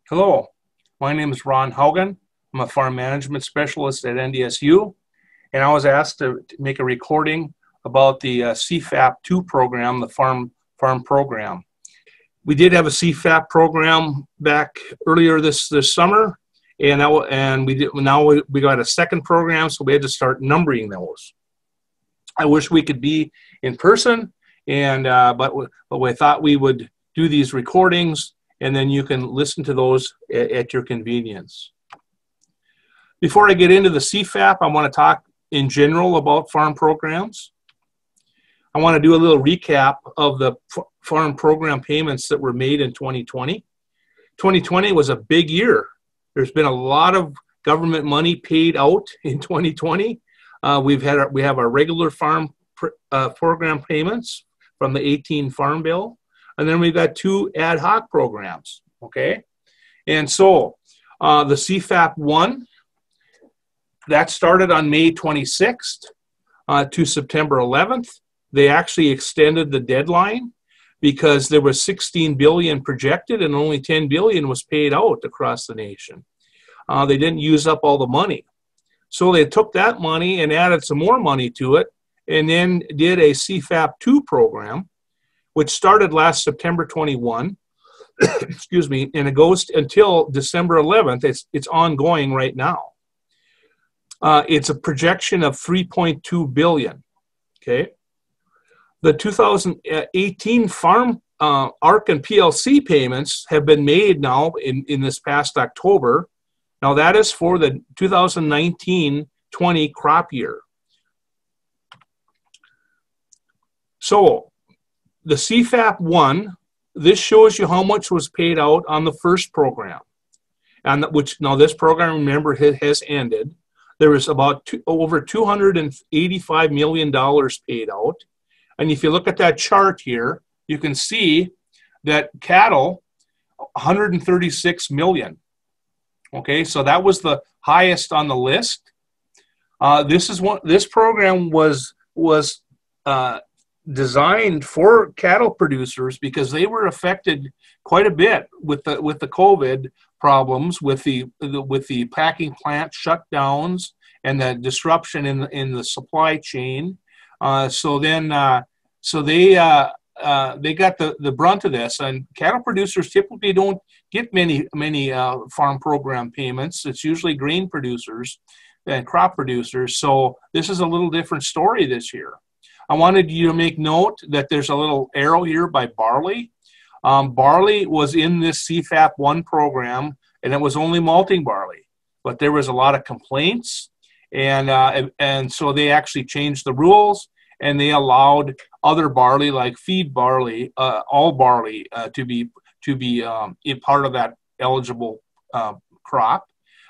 Hello, my name is Ron Haugen. I'm a farm management specialist at NDSU, and I was asked to make a recording about the CFAP 2 program, the farm program. We did have a CFAP program back earlier this summer, and we got a second program, so we had to start numbering those. I wish we could be in person, and but we thought we would do these recordings, and then you can listen to those at your convenience. Before I get into the CFAP, I want to talk in general about farm programs. I want to do a little recap of the farm program payments that were made in 2020. 2020 was a big year. There's been a lot of government money paid out in 2020. We have our regular farm program payments from the 18 Farm Bill. And then we've got 2 ad hoc programs, okay? And so the CFAP 1, that started on May 26th to September 11th. They actually extended the deadline because there was 16 billion projected and only 10 billion was paid out across the nation. They didn't use up all the money. So they took that money and added some more money to it and then did a CFAP 2 program, which started last September 21, excuse me, and it goes until December 11th. It's ongoing right now. It's a projection of 3.2 billion, okay? The 2018 Farm ARC and PLC payments have been made now in this past October. Now that is for the 2019-20 crop year. So the CFAP 1, this shows you how much was paid out on the first program, and which now this program, remember, has ended. There was about over $285 million paid out, and if you look at that chart here, you can see that cattle, 136 million. Okay, so that was the highest on the list. This program was designed for cattle producers because they were affected quite a bit with the COVID problems, with the packing plant shutdowns and the disruption in the supply chain. So they got the brunt of this, and cattle producers typically don't get many farm program payments. It's usually grain producers and crop producers. So this is a little different story this year. I wanted you to make note that there's a little arrow here by barley. Barley was in this CFAP 1 program, and it was only malting barley, but there was a lot of complaints, and so they actually changed the rules, and they allowed other barley like feed barley, all barley, to be in part of that eligible crop.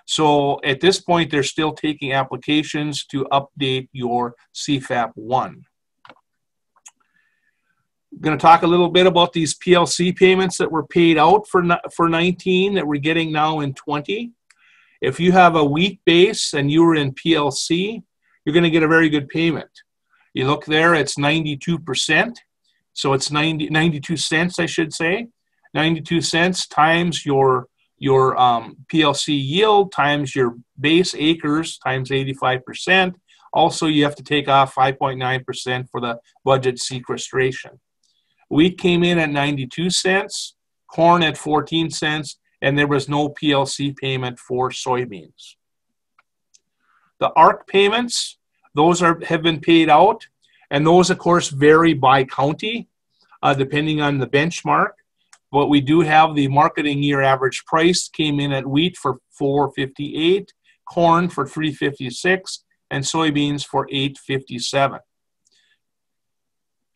So at this point, they're still taking applications to update your CFAP 1. I'm going to talk a little bit about these PLC payments that were paid out for 19 that we're getting now in 20. If you have a wheat base and you were in PLC, you're going to get a very good payment. You look there, it's 92%. So it's 92 cents, I should say. 92 cents times your PLC yield times your base acres times 85%. Also, you have to take off 5.9% for the budget sequestration. Wheat came in at 92 cents, corn at 14 cents, and there was no PLC payment for soybeans. The ARC payments, those have been paid out, and those, of course, vary by county, depending on the benchmark. But we do have the marketing year average price came in at wheat for $4.58, corn for $3.56, and soybeans for $8.57.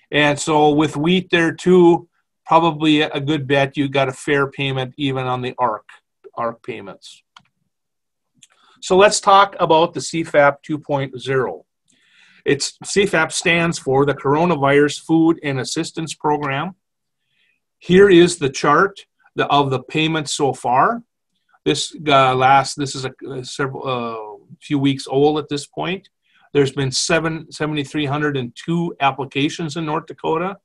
And so with wheat there too, probably a good bet you got a fair payment even on the ARC payments. So let's talk about the CFAP 2.0. CFAP stands for the Coronavirus Food and Assistance Program. Here is the chart of the payments so far. This is a few weeks old at this point. There's been 7,302 applications in North Dakota.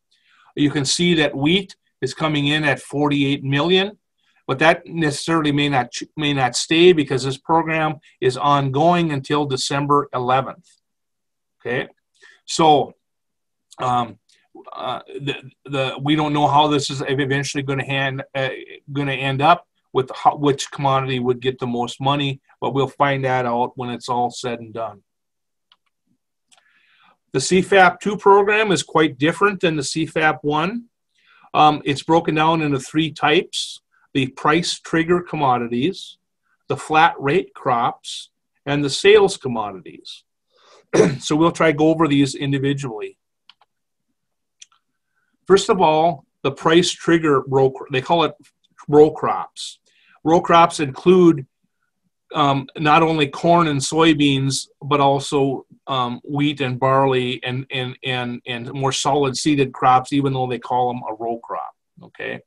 You can see that wheat is coming in at 48 million, but that necessarily may not stay because this program is ongoing until December 11th. Okay, so we don't know how this is eventually going to end up with which commodity would get the most money, but we'll find that out when it's all said and done. The CFAP 2 program is quite different than the CFAP 1. It's broken down into 3 types: the price trigger commodities, the flat rate crops, and the sales commodities. So we'll try to go over these individually. First of all, the price trigger row, they call it row crops. Row crops include not only corn and soybeans, but also wheat and barley and more solid seeded crops, even though they call them a row crop. Okay,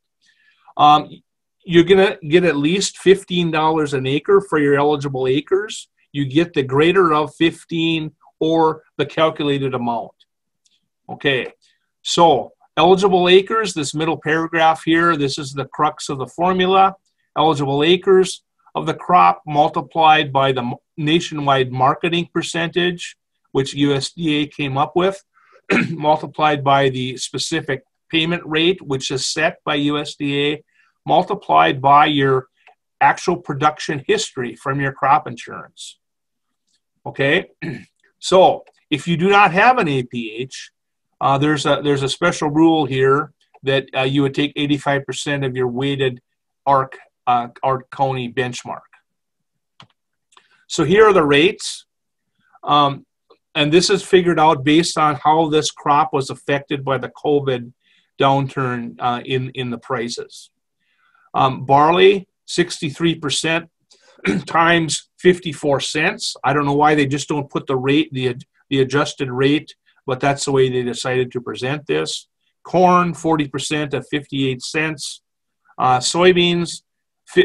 you're gonna get at least $15 an acre for your eligible acres. You get the greater of 15 or the calculated amount. Okay, so eligible acres, this middle paragraph here, this is the crux of the formula. Eligible acres of the crop multiplied by the nationwide marketing percentage, which USDA came up with, multiplied by the specific payment rate, which is set by USDA, multiplied by your actual production history from your crop insurance. Okay, so if you do not have an APH, there's a special rule here that you would take 85% of your weighted ARC County benchmark. So here are the rates, and this is figured out based on how this crop was affected by the COVID downturn in the prices. Barley, 63% times 54 cents. I don't know why they just don't put the rate, the adjusted rate, but that's the way they decided to present this. Corn, 40% at 58 cents. Soybeans,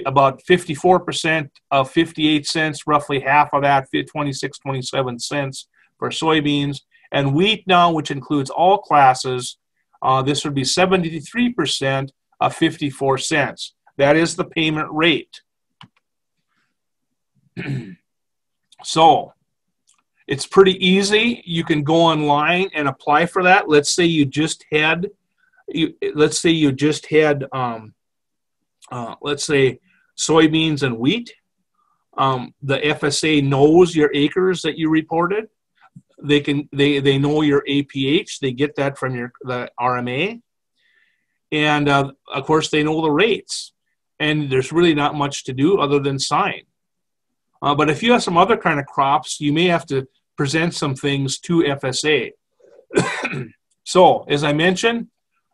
about 54% of 58 cents, roughly half of that, 26, 27 cents for soybeans. And wheat now, which includes all classes, this would be 73% of 54 cents. That is the payment rate. So it's pretty easy. You can go online and apply for that. Let's say you just had, let's say soybeans and wheat. The FSA knows your acres that you reported. They know your APH. They get that from the RMA, and of course they know the rates. And there's really not much to do other than sign. But if you have some other kind of crops, you may have to present some things to FSA. So, as I mentioned,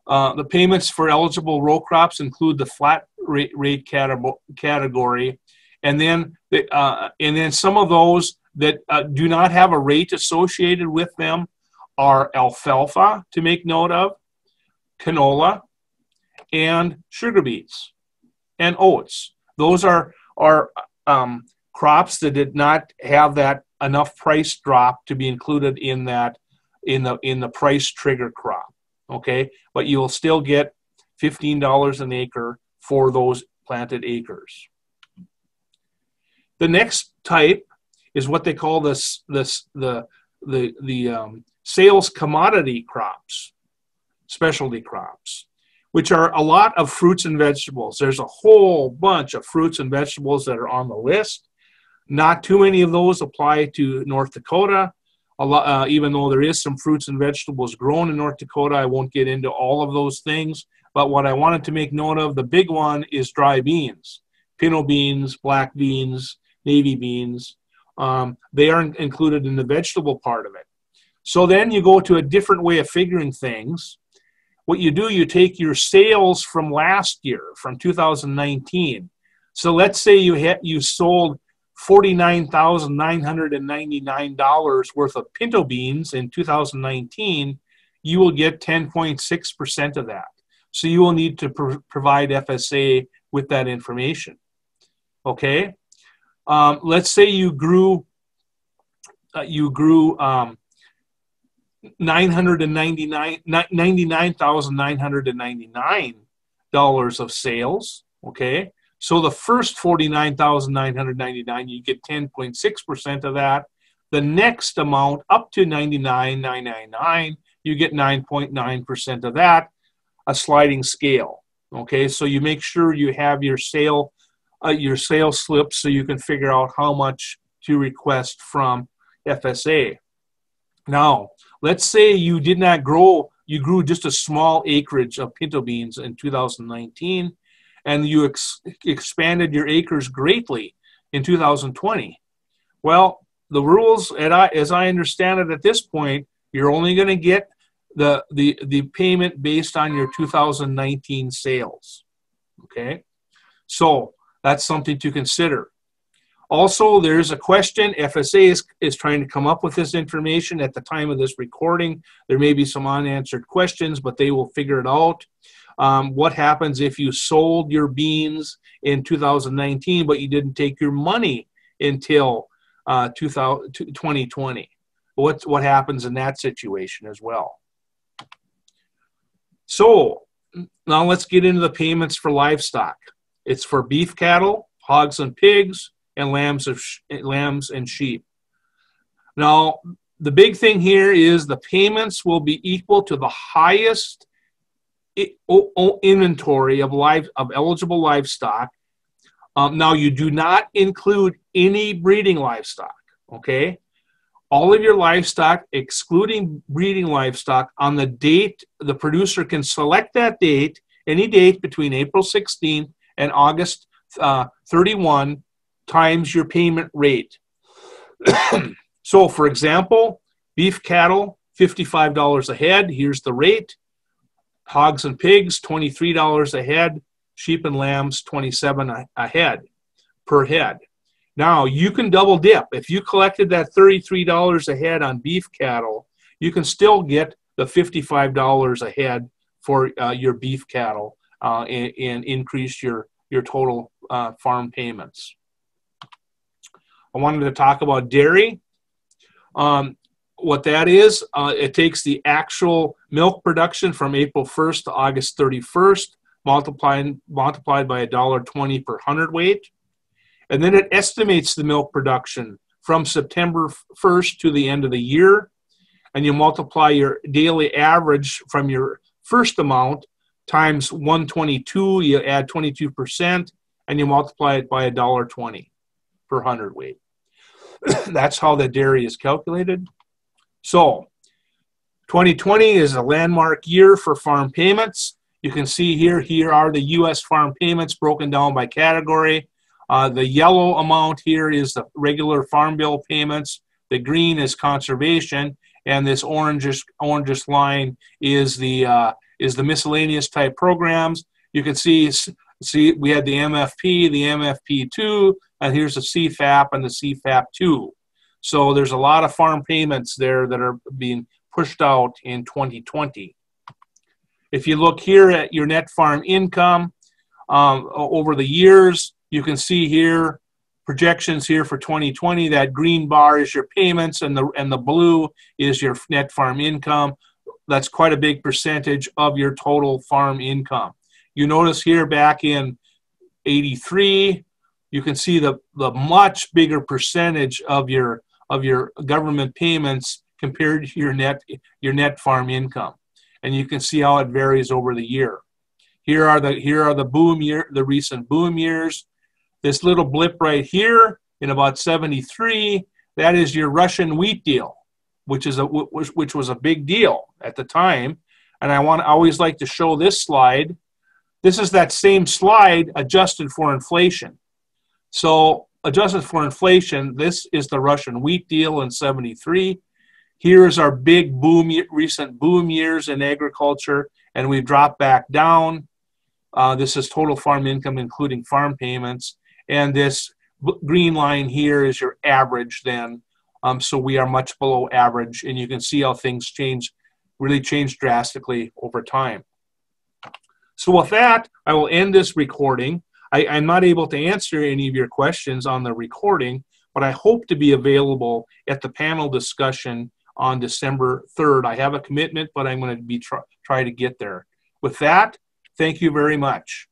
the payments for eligible row crops include the flat rate category, and then some of those that do not have a rate associated with them are alfalfa, to make note of, canola, and sugar beets, and oats. Those are crops that did not have that enough price drop to be included in that in the price trigger crop. Okay, but you will still get $15 an acre for those planted acres. The next type is what they call the sales commodity crops, specialty crops, which are a lot of fruits and vegetables. There's a whole bunch of fruits and vegetables that are on the list. Not too many of those apply to North Dakota. Even though there is some fruits and vegetables grown in North Dakota, I won't get into all of those things. But what I wanted to make note of, the big one is dry beans. Pinto beans, black beans, navy beans. They aren't included in the vegetable part of it. So then you go to a different way of figuring things. What you do, you take your sales from last year, from 2019. So let's say you sold $49,999 worth of pinto beans in 2019, you will get 10.6% of that. So you will need to provide FSA with that information. Okay, let's say you grew $99,999 of sales, okay? So the first $49,999, you get 10.6% of that. The next amount up to $99,999, you get 9.9% of that, a sliding scale, okay? So you make sure you have your sales slip so you can figure out how much to request from FSA. Now, let's say you did not grow, you grew just a small acreage of pinto beans in 2019, and you expanded your acres greatly in 2020. Well, the rules, as I understand it at this point, you're only going to get the payment based on your 2019 sales, okay? So that's something to consider. Also, there's a question. FSA is trying to come up with this information at the time of this recording. There may be some unanswered questions, but they will figure it out. What happens if you sold your beans in 2019, but you didn't take your money until 2020? What happens in that situation as well? So now let's get into the payments for livestock. It's for beef cattle, hogs and pigs, and lambs and sheep. Now, the big thing here is the payments will be equal to the highest inventory of eligible livestock. Now, you do not include any breeding livestock, okay? All of your livestock, excluding breeding livestock, on the date, the producer can select that date, any date between April 16th and August 31, times your payment rate. So, for example, beef cattle, $55 a head. Here's the rate. Hogs and pigs, $23 a head. Sheep and lambs, $27 a head per head. Now, you can double dip. If you collected that $33 a head on beef cattle, you can still get the $55 a head for your beef cattle and increase your total farm payments. I wanted to talk about dairy. What that is, it takes the actual milk production from April 1st to August 31st, multiplied by $1.20 per hundredweight. And then it estimates the milk production from September 1st to the end of the year. And you multiply your daily average from your first amount times 122, you add 22%, and you multiply it by $1.20 per hundredweight. That's how the dairy is calculated. So 2020 is a landmark year for farm payments. You can see here are the U.S. farm payments broken down by category. The yellow amount here is the regular farm bill payments. The green is conservation, and this orangish line is the miscellaneous type programs. You can see we had the MFP, the MFP2, and here's the CFAP and the CFAP2. So there's a lot of farm payments there that are being pushed out in 2020. If you look here at your net farm income over the years, you can see here projections here for 2020. That green bar is your payments, and the blue is your net farm income. That's quite a big percentage of your total farm income. You notice here back in '83, you can see the much bigger percentage of your government payments compared to your net farm income, and you can see how it varies over the year. Here are the recent boom years. This little blip right here in about '73, that is your Russian wheat deal, which was a big deal at the time. And I always like to show this slide. This is that same slide adjusted for inflation. So adjusted for inflation, this is the Russian wheat deal in '73. Here's our big recent boom years in agriculture, and we've dropped back down. This is total farm income, including farm payments. And this green line here is your average then. So we are much below average, and you can see how things really change drastically over time. So with that, I will end this recording. I'm not able to answer any of your questions on the recording, but I hope to be available at the panel discussion on December 3rd. I have a commitment, but I'm going to be try to get there. With that, thank you very much.